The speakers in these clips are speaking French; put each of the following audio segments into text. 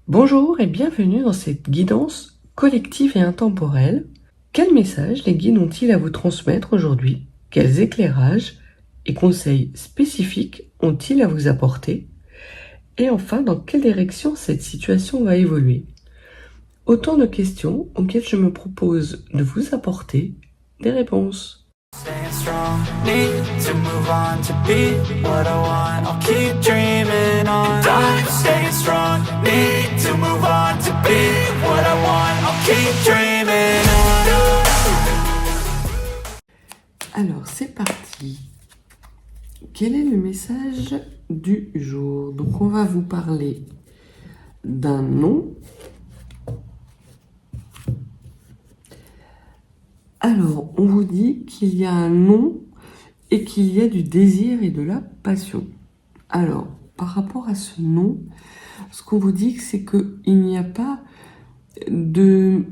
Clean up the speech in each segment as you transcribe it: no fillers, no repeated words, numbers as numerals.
Bonjour et bienvenue dans cette guidance collective et intemporelle. Quel message les guides ont-ils à vous transmettre aujourd'hui? Quels éclairages et conseils spécifiques ont-ils à vous apporter? Et enfin, dans quelle direction cette situation va évoluer? Autant de questions auxquelles je me propose de vous apporter des réponses. Staying strong, need to move on to be what I want. I'll keep dreaming on. And I'm staying strong, need to move on to be what I want. I'll keep dreaming on. Alors, c'est parti. Quel est le message du jour? Donc, on va vous parler d'un nom. Alors, on vous dit qu'il y a un nom et qu'il y a du désir et de la passion. Alors, par rapport à ce nom, ce qu'on vous dit, c'est qu'il n'y a pas de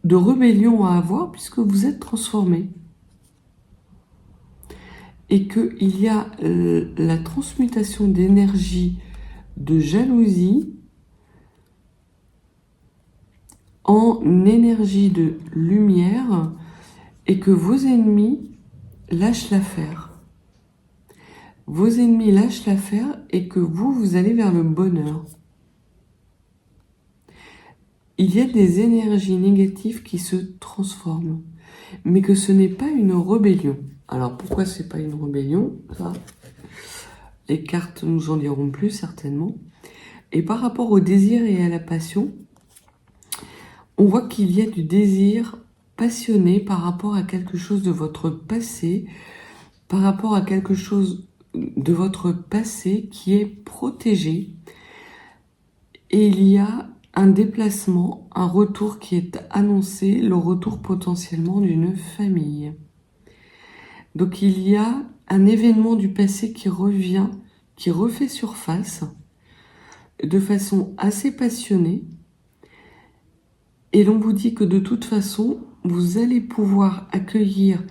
rébellion à avoir puisque vous êtes transformé. Et qu'il y a la transmutation d'énergie de jalousie en énergie de lumière et que vos ennemis lâchent l'affaire. Vos ennemis lâchent l'affaire et que vous allez vers le bonheur. Il y a des énergies négatives qui se transforment, mais que ce n'est pas une rébellion. Alors pourquoi c'est pas une rébellion? Ça, les cartes nous en diront plus certainement. Et par rapport au désir et à la passion, on voit qu'il y a du désir passionné par rapport à quelque chose de votre passé, par rapport à quelque chose de votre passé qui est protégé. Et il y a un déplacement, un retour qui est annoncé, le retour potentiellement d'une famille. Donc il y a un événement du passé qui revient, qui refait surface de façon assez passionnée. Et l'on vous dit que de toute façon, vous allez pouvoir accueillir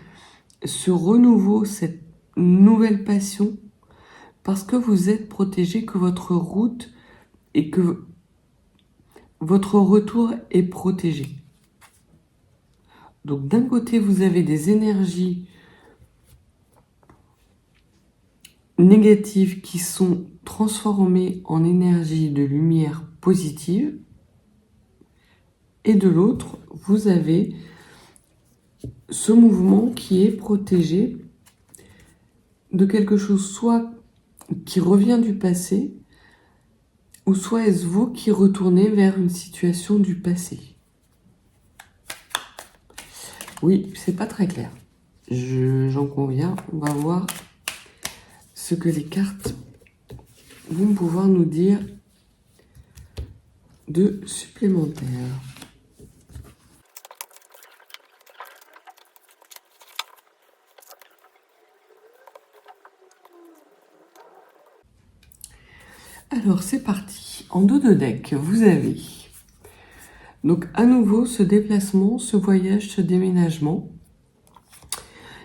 ce renouveau, cette nouvelle passion, parce que vous êtes protégé, que votre route et que votre retour est protégé. Donc d'un côté, vous avez des énergies négatives qui sont transformées en énergie de lumière positive. Et de l'autre, vous avez ce mouvement qui est protégé de quelque chose soit qui revient du passé, ou soit est-ce vous qui retournez vers une situation du passé. Oui, c'est pas très clair. J'en conviens. On va voir ce que les cartes vont pouvoir nous dire de supplémentaire. Alors, c'est parti. En dos de deck, vous avez donc à nouveau ce déplacement, ce voyage, ce déménagement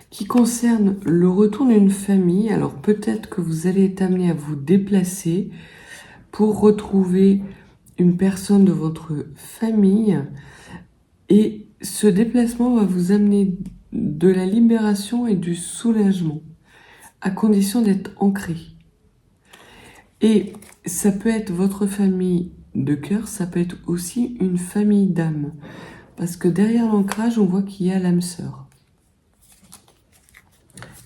qui concerne le retour d'une famille. Alors, peut-être que vous allez être amené à vous déplacer pour retrouver une personne de votre famille. Et ce déplacement va vous amener de la libération et du soulagement, à condition d'être ancré. Et ça peut être votre famille de cœur, ça peut être aussi une famille d'âme. Parce que derrière l'ancrage, on voit qu'il y a l'âme sœur.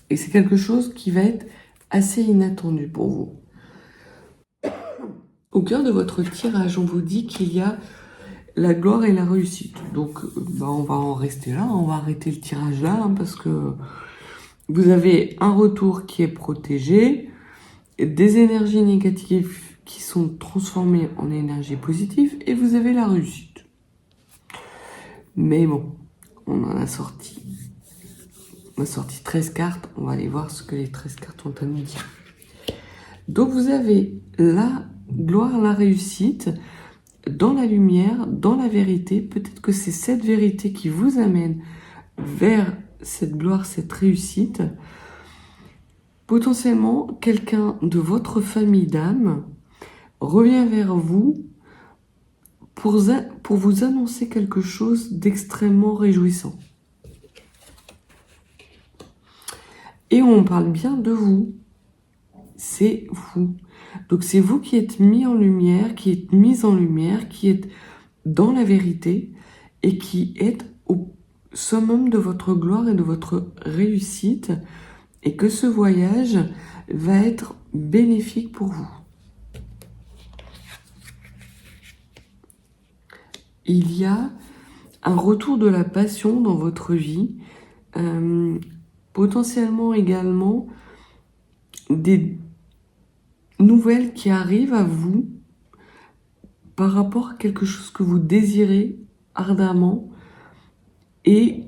Et c'est quelque chose qui va être assez inattendu pour vous. Au cœur de votre tirage, on vous dit qu'il y a la gloire et la réussite. Donc, on va en rester là, on va arrêter le tirage là, parce que vous avez un retour qui est protégé, des énergies négatives qui sont transformées en énergie positive, et vous avez la réussite. Mais bon, on en a sorti. On a sorti 13 cartes, on va aller voir ce que les 13 cartes ont à nous dire. Donc vous avez la gloire, la réussite, dans la lumière, dans la vérité. Peut-être que c'est cette vérité qui vous amène vers cette gloire, cette réussite. Potentiellement, quelqu'un de votre famille d'âme revient vers vous pour vous annoncer quelque chose d'extrêmement réjouissant. Et on parle bien de vous. C'est vous. Donc c'est vous qui êtes mis en lumière, qui êtes mise en lumière, qui êtes dans la vérité et qui êtes au summum de votre gloire et de votre réussite, et que ce voyage va être bénéfique pour vous. Il y a un retour de la passion dans votre vie, potentiellement également des nouvelles qui arrivent à vous par rapport à quelque chose que vous désirez ardemment et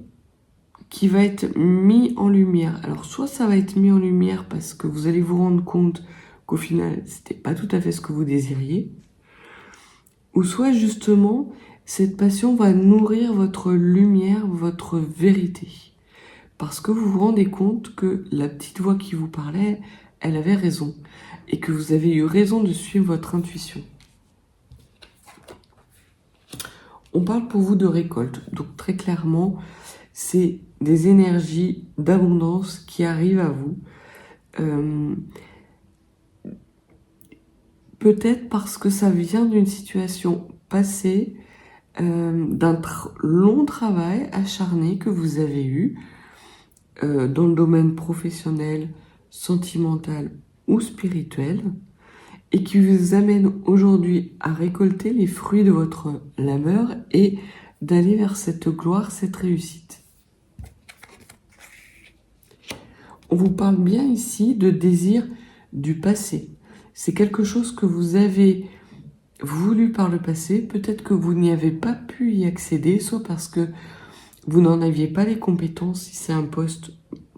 qui va être mis en lumière. Alors soit ça va être mis en lumière parce que vous allez vous rendre compte qu'au final c'était pas tout à fait ce que vous désiriez, ou soit justement cette passion va nourrir votre lumière, votre vérité, parce que vous vous rendez compte que la petite voix qui vous parlait, elle avait raison, et que vous avez eu raison de suivre votre intuition. On parle pour vous de récolte, donc très clairement, c'est des énergies d'abondance qui arrivent à vous. Peut-être parce que ça vient d'une situation passée, d'un long travail acharné que vous avez eu dans le domaine professionnel, sentimental ou spirituel, et qui vous amène aujourd'hui à récolter les fruits de votre labeur et d'aller vers cette gloire, cette réussite. On vous parle bien ici de désir du passé. C'est quelque chose que vous avez voulu par le passé, peut-être que vous n'y avez pas pu y accéder, soit parce que vous n'en aviez pas les compétences si c'est un poste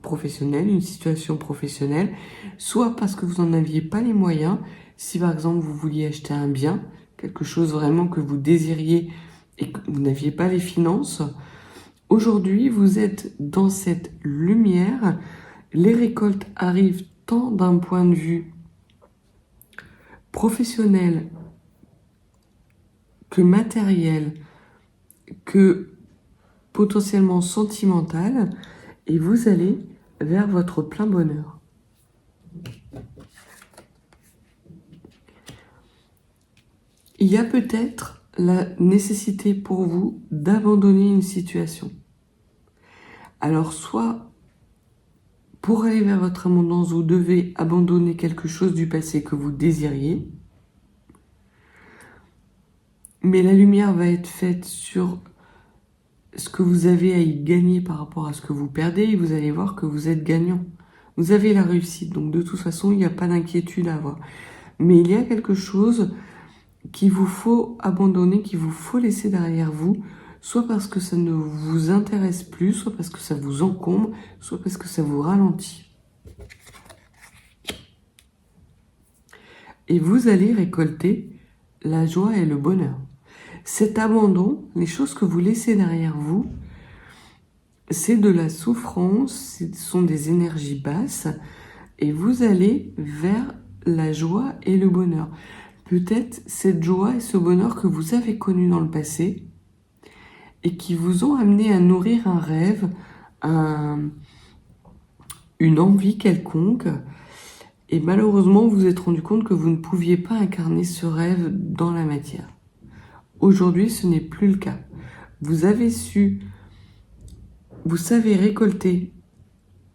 professionnel, une situation professionnelle, soit parce que vous n'en aviez pas les moyens, si par exemple vous vouliez acheter un bien, quelque chose vraiment que vous désiriez et que vous n'aviez pas les finances. Aujourd'hui, vous êtes dans cette lumière, les récoltes arrivent tant d'un point de vue professionnel que matériel, que potentiellement sentimental, et vous allez vers votre plein bonheur. Il y a peut-être la nécessité pour vous d'abandonner une situation. Alors soit pour aller vers votre abondance, vous devez abandonner quelque chose du passé que vous désiriez, mais la lumière va être faite sur ce que vous avez à y gagner par rapport à ce que vous perdez, et vous allez voir que vous êtes gagnant. Vous avez la réussite, donc de toute façon, il n'y a pas d'inquiétude à avoir. Mais il y a quelque chose qu'il vous faut abandonner, qu'il vous faut laisser derrière vous, soit parce que ça ne vous intéresse plus, soit parce que ça vous encombre, soit parce que ça vous ralentit. Et vous allez récolter la joie et le bonheur. Cet abandon, les choses que vous laissez derrière vous, c'est de la souffrance, ce sont des énergies basses, et vous allez vers la joie et le bonheur. Peut-être cette joie et ce bonheur que vous avez connus dans le passé, et qui vous ont amené à nourrir un rêve, une envie quelconque, et malheureusement vous vous êtes rendu compte que vous ne pouviez pas incarner ce rêve dans la matière. Aujourd'hui, ce n'est plus le cas. Vous savez récolter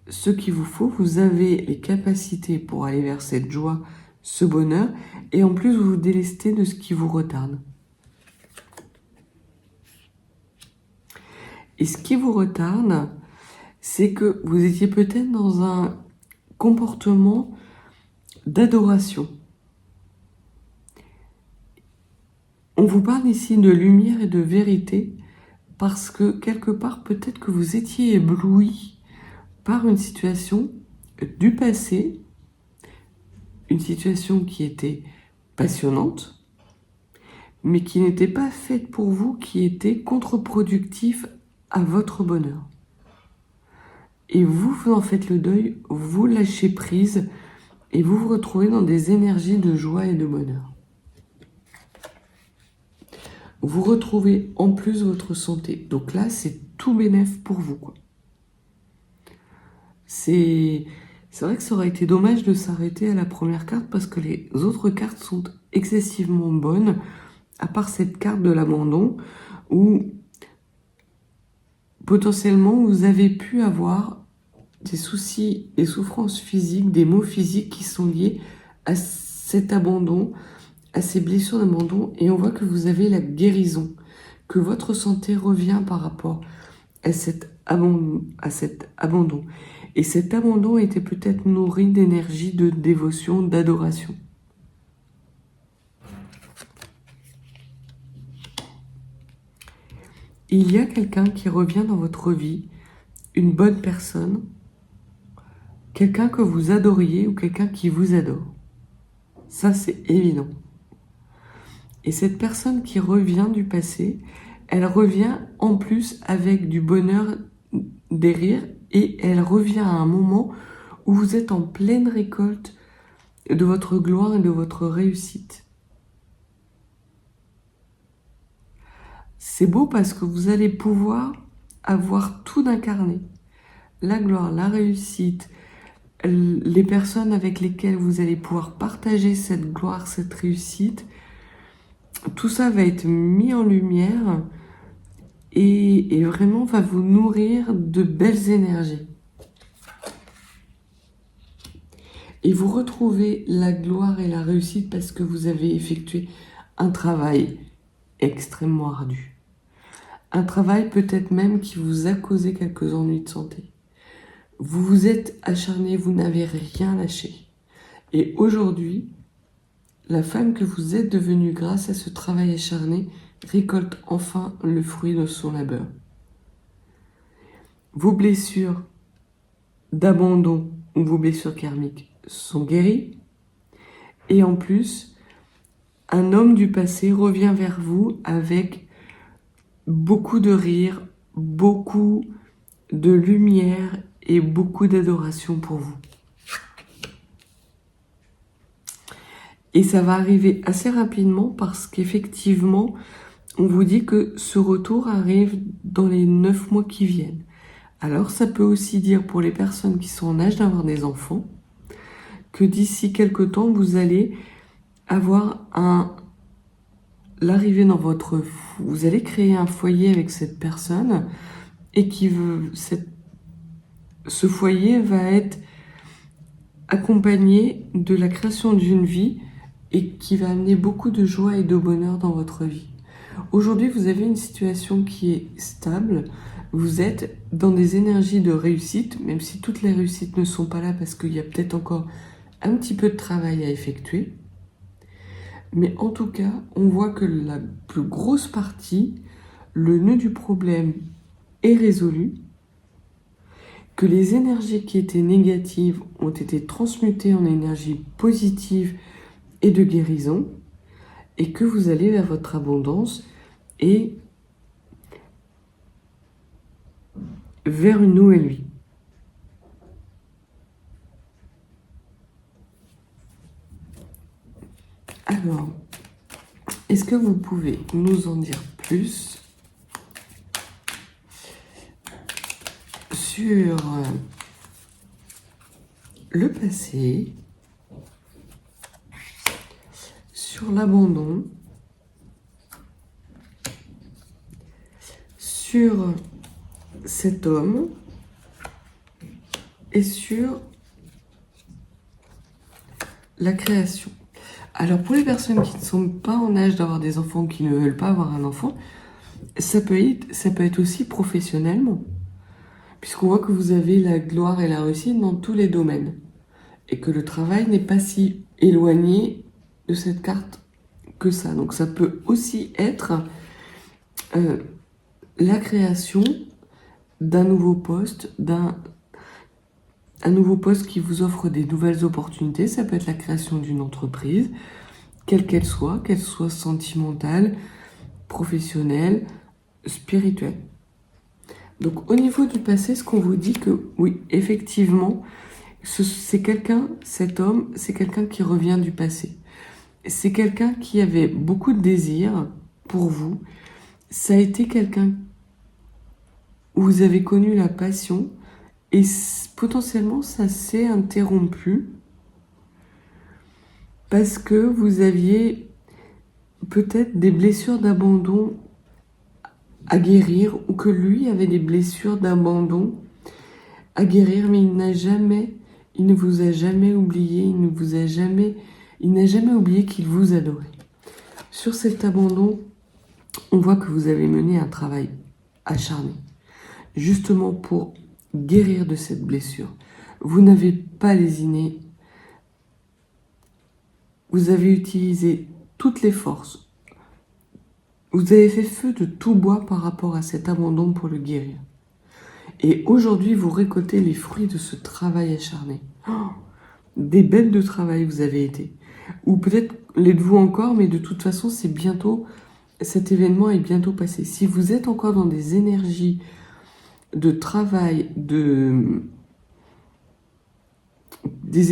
ce qu'il vous faut, vous avez les capacités pour aller vers cette joie, ce bonheur, et en plus vous vous délestez de ce qui vous retarde. Et ce qui vous retarde, c'est que vous étiez peut-être dans un comportement d'adoration. On vous parle ici de lumière et de vérité parce que quelque part, peut-être que vous étiez ébloui par une situation du passé, une situation qui était passionnante, mais qui n'était pas faite pour vous, qui était contre-productif à votre bonheur. Et vous en faites le deuil, vous lâchez prise et vous vous retrouvez dans des énergies de joie et de bonheur. Vous retrouvez en plus votre santé. Donc là, c'est tout bénef pour vous, quoi. C'est vrai que ça aurait été dommage de s'arrêter à la première carte parce que les autres cartes sont excessivement bonnes, à part cette carte de l'abandon où potentiellement vous avez pu avoir des soucis, des souffrances physiques, des maux physiques qui sont liés à cet abandon, à ces blessures d'abandon, et on voit que vous avez la guérison, que votre santé revient par rapport à cet abandon. Et cet abandon était peut-être nourri d'énergie, de dévotion, d'adoration. Il y a quelqu'un qui revient dans votre vie, une bonne personne, quelqu'un que vous adoriez ou quelqu'un qui vous adore. Ça, c'est évident. Et cette personne qui revient du passé, elle revient en plus avec du bonheur, des rires, et elle revient à un moment où vous êtes en pleine récolte de votre gloire et de votre réussite. C'est beau parce que vous allez pouvoir avoir tout d'incarné. La gloire, la réussite, les personnes avec lesquelles vous allez pouvoir partager cette gloire, cette réussite. Tout ça va être mis en lumière et vraiment va vous nourrir de belles énergies. Et vous retrouvez la gloire et la réussite parce que vous avez effectué un travail extrêmement ardu. Un travail peut-être même qui vous a causé quelques ennuis de santé. Vous vous êtes acharné, vous n'avez rien lâché. Et aujourd'hui, la femme que vous êtes devenue grâce à ce travail acharné récolte enfin le fruit de son labeur. Vos blessures d'abandon ou vos blessures karmiques sont guéries. Et en plus, un homme du passé revient vers vous avec beaucoup de rire, beaucoup de lumière et beaucoup d'adoration pour vous. Et ça va arriver assez rapidement parce qu'effectivement, on vous dit que ce retour arrive dans les 9 mois qui viennent. Alors ça peut aussi dire pour les personnes qui sont en âge d'avoir des enfants, que d'ici quelque temps, vous allez avoir l'arrivée dans votre... Vous allez créer un foyer avec cette personne et ce foyer va être accompagné de la création d'une vie et qui va amener beaucoup de joie et de bonheur dans votre vie. Aujourd'hui, vous avez une situation qui est stable. Vous êtes dans des énergies de réussite, même si toutes les réussites ne sont pas là parce qu'il y a peut-être encore un petit peu de travail à effectuer. Mais en tout cas, on voit que la plus grosse partie, le nœud du problème est résolu, que les énergies qui étaient négatives ont été transmutées en énergies positives et de guérison, et que vous allez vers votre abondance et vers une nouvelle vie. Alors, est-ce que vous pouvez nous en dire plus sur le passé, sur l'abandon, sur cet homme et sur la création? Alors pour les personnes qui ne sont pas en âge d'avoir des enfants, qui ne veulent pas avoir un enfant, ça peut être aussi professionnellement. Puisqu'on voit que vous avez la gloire et la réussite dans tous les domaines. Et que le travail n'est pas si éloigné de cette carte que ça. Donc ça peut aussi être la création d'un nouveau poste, un nouveau poste qui vous offre des nouvelles opportunités. Ça peut être la création d'une entreprise, quelle qu'elle soit sentimentale, professionnelle, spirituelle. Donc au niveau du passé, ce qu'on vous dit que oui, effectivement, c'est quelqu'un, cet homme, c'est quelqu'un qui revient du passé. C'est quelqu'un qui avait beaucoup de désirs pour vous. Ça a été quelqu'un où vous avez connu la passion et potentiellement ça s'est interrompu parce que vous aviez peut-être des blessures d'abandon à guérir ou que lui avait des blessures d'abandon à guérir, mais il ne vous a jamais oublié, il n'a jamais oublié qu'il vous adorait. Sur cet abandon, on voit que vous avez mené un travail acharné, justement pour guérir de cette blessure. Vous n'avez pas lésiné, vous avez utilisé toutes les forces, vous avez fait feu de tout bois par rapport à cet abandon pour le guérir. Et aujourd'hui, vous récoltez les fruits de ce travail acharné. Oh, des bêtes de travail vous avez été. Ou peut-être l'êtes-vous encore, mais de toute façon, c'est bientôt, cet événement est bientôt passé. Si vous êtes encore dans des énergies de travail, des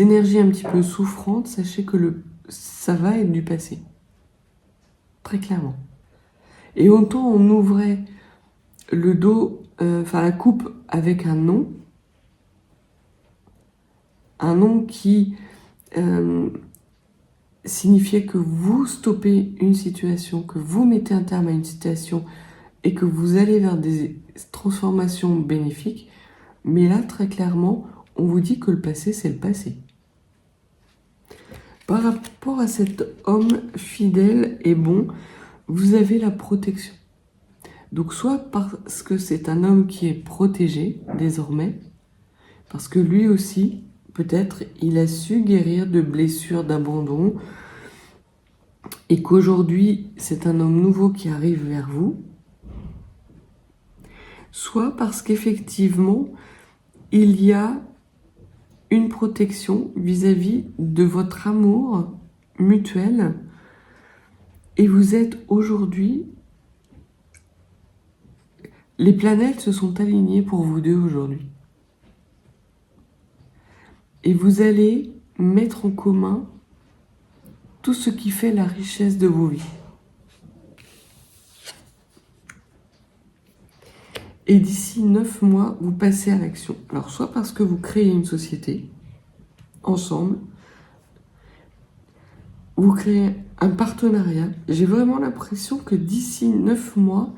énergies un petit peu souffrantes, sachez que ça va être du passé. Très clairement. Et autant on ouvrait le dos, la coupe avec un nom qui signifiait que vous stoppez une situation, que vous mettez un terme à une situation et que vous allez vers des transformations bénéfiques. Mais là, très clairement, on vous dit que le passé, c'est le passé. Par rapport à cet homme fidèle et bon, vous avez la protection. Donc soit parce que c'est un homme qui est protégé désormais, parce que lui aussi, peut-être, il a su guérir de blessures d'abandon et qu'aujourd'hui, c'est un homme nouveau qui arrive vers vous, soit parce qu'effectivement, il y a une protection vis-à-vis de votre amour mutuel et vous êtes aujourd'hui... Les planètes se sont alignées pour vous deux aujourd'hui. Et vous allez mettre en commun tout ce qui fait la richesse de vos vies. Et d'ici 9 mois, vous passez à l'action. Alors, soit parce que vous créez une société, ensemble, vous créez un partenariat. J'ai vraiment l'impression que d'ici 9 mois,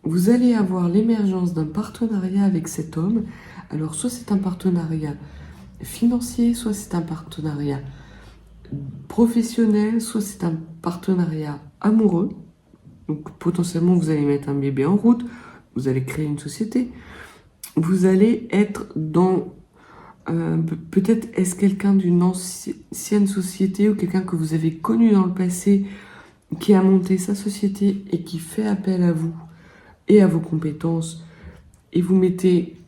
vous allez avoir l'émergence d'un partenariat avec cet homme. Alors, soit c'est un partenariat financier, soit c'est un partenariat professionnel, soit c'est un partenariat amoureux. Donc, potentiellement, vous allez mettre un bébé en route, vous allez créer une société. Vous allez être dans... peut-être est-ce quelqu'un d'une ancienne société ou quelqu'un que vous avez connu dans le passé qui a monté sa société et qui fait appel à vous et à vos compétences, et vous mettez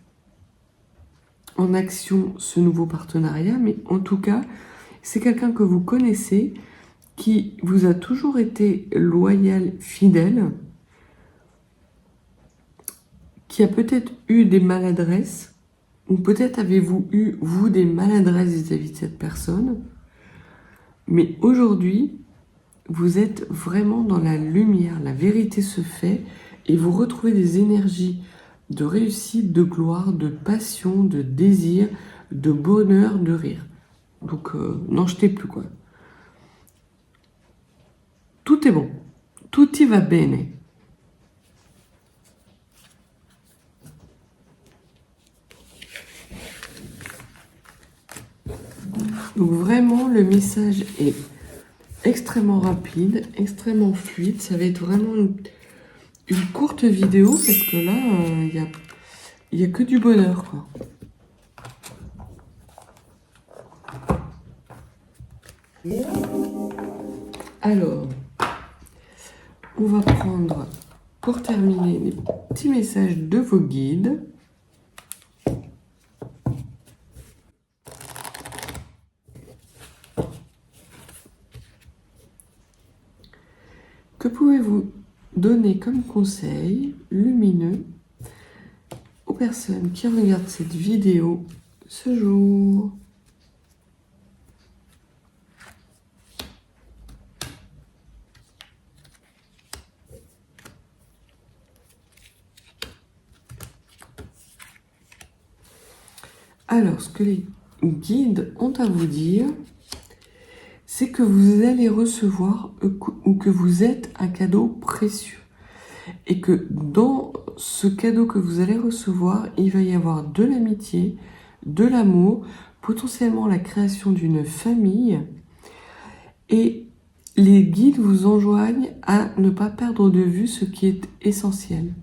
en action ce nouveau partenariat, mais en tout cas, c'est quelqu'un que vous connaissez, qui vous a toujours été loyal, fidèle, qui a peut-être eu des maladresses, ou peut-être avez-vous eu, vous, des maladresses vis-à-vis de cette personne, mais aujourd'hui, vous êtes vraiment dans la lumière, la vérité se fait, et vous retrouvez des énergies de réussite, de gloire, de passion, de désir, de bonheur, de rire. Donc, n'en jetez plus, quoi. Tout est bon. Tout y va bene. Donc, vraiment, le message est extrêmement rapide, extrêmement fluide. Ça va être vraiment une courte vidéo parce que là, il y a que du bonheur, quoi. Alors, on va prendre, pour terminer, les petits messages de vos guides. Que pouvez-vous donner comme conseil lumineux personnes qui regardent cette vidéo ce jour. Alors, ce que les guides ont à vous dire, c'est que vous allez recevoir ou que vous êtes un cadeau précieux. Et que dans ce cadeau que vous allez recevoir, il va y avoir de l'amitié, de l'amour, potentiellement la création d'une famille. Et les guides vous enjoignent à ne pas perdre de vue ce qui est essentiel.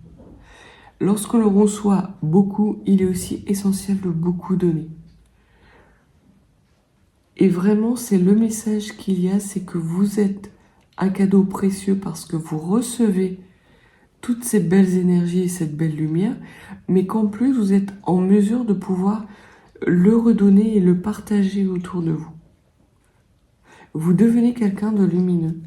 Lorsque l'on reçoit beaucoup, il est aussi essentiel de beaucoup donner. Et vraiment, c'est le message qu'il y a, c'est que vous êtes un cadeau précieux parce que vous recevez toutes ces belles énergies et cette belle lumière, mais qu'en plus, vous êtes en mesure de pouvoir le redonner et le partager autour de vous. Vous devenez quelqu'un de lumineux.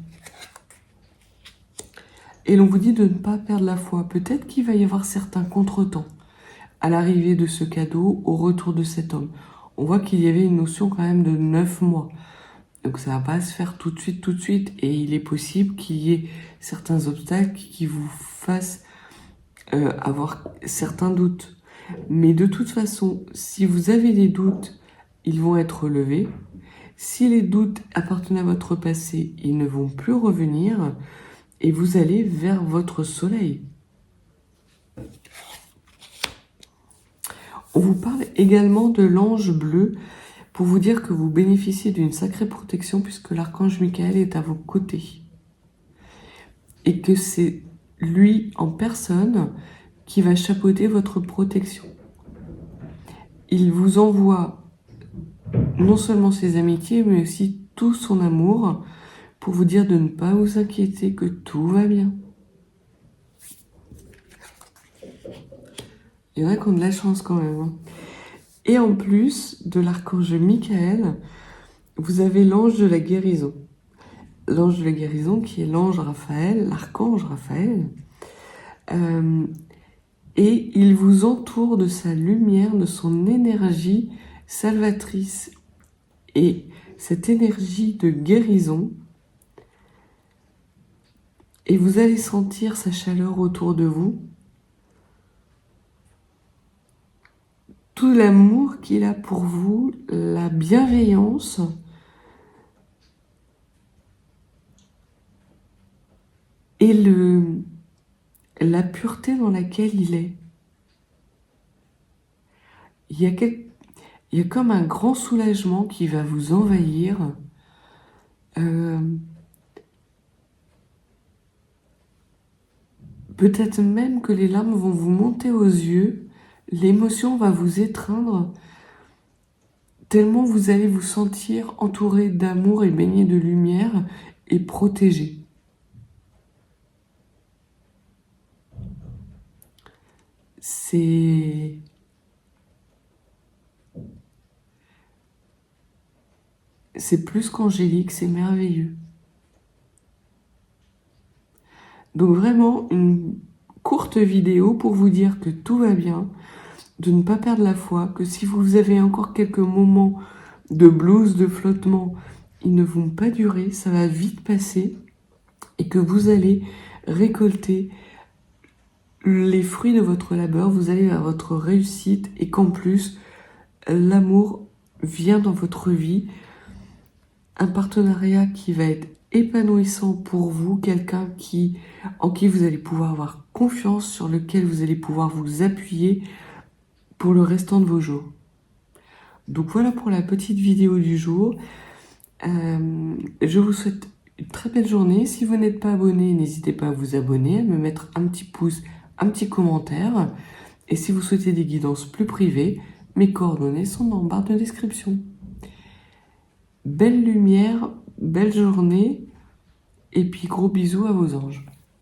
Et l'on vous dit de ne pas perdre la foi. Peut-être qu'il va y avoir certains contretemps à l'arrivée de ce cadeau, au retour de cet homme. On voit qu'il y avait une notion quand même de 9 mois. Donc ça ne va pas se faire tout de suite. Et il est possible qu'il y ait certains obstacles qui vous fassent avoir certains doutes. Mais de toute façon, si vous avez des doutes, ils vont être relevés. Si les doutes appartenaient à votre passé, ils ne vont plus revenir. Et vous allez vers votre soleil. On vous parle également de l'ange bleu pour vous dire que vous bénéficiez d'une sacrée protection puisque l'archange Michael est à vos côtés. Et que c'est lui en personne qui va chapeauter votre protection. Il vous envoie non seulement ses amitiés mais aussi tout son amour pour vous dire de ne pas vous inquiéter, que tout va bien. Il y en a qui ont de la chance quand même. Hein. Et en plus de l'archange Michael, vous avez l'ange de la guérison. L'ange de la guérison qui est l'ange Raphaël, l'archange Raphaël. Et il vous entoure de sa lumière, de son énergie salvatrice. Et cette énergie de guérison, et vous allez sentir sa chaleur autour de vous, tout l'amour qu'il a pour vous, la bienveillance, et la pureté dans laquelle il est. Il y a comme un grand soulagement qui va vous envahir. Peut-être même que les larmes vont vous monter aux yeux, l'émotion va vous étreindre, tellement vous allez vous sentir entouré d'amour et baigné de lumière et protégé. C'est plus qu'angélique, c'est merveilleux. Donc vraiment, une courte vidéo pour vous dire que tout va bien, de ne pas perdre la foi, que si vous avez encore quelques moments de blues, de flottement, ils ne vont pas durer, ça va vite passer, et que vous allez récolter les fruits de votre labeur, vous allez vers votre réussite, et qu'en plus, l'amour vient dans votre vie, un partenariat qui va être épanouissant pour vous, quelqu'un en qui vous allez pouvoir avoir confiance, sur lequel vous allez pouvoir vous appuyer pour le restant de vos jours. Donc voilà pour la petite vidéo du jour. Je vous souhaite une très belle journée. Si vous n'êtes pas abonné, n'hésitez pas à vous abonner, à me mettre un petit pouce, un petit commentaire. Et si vous souhaitez des guidances plus privées, mes coordonnées sont dans la barre de description. Belle lumière, belle journée, et puis gros bisous à vos anges.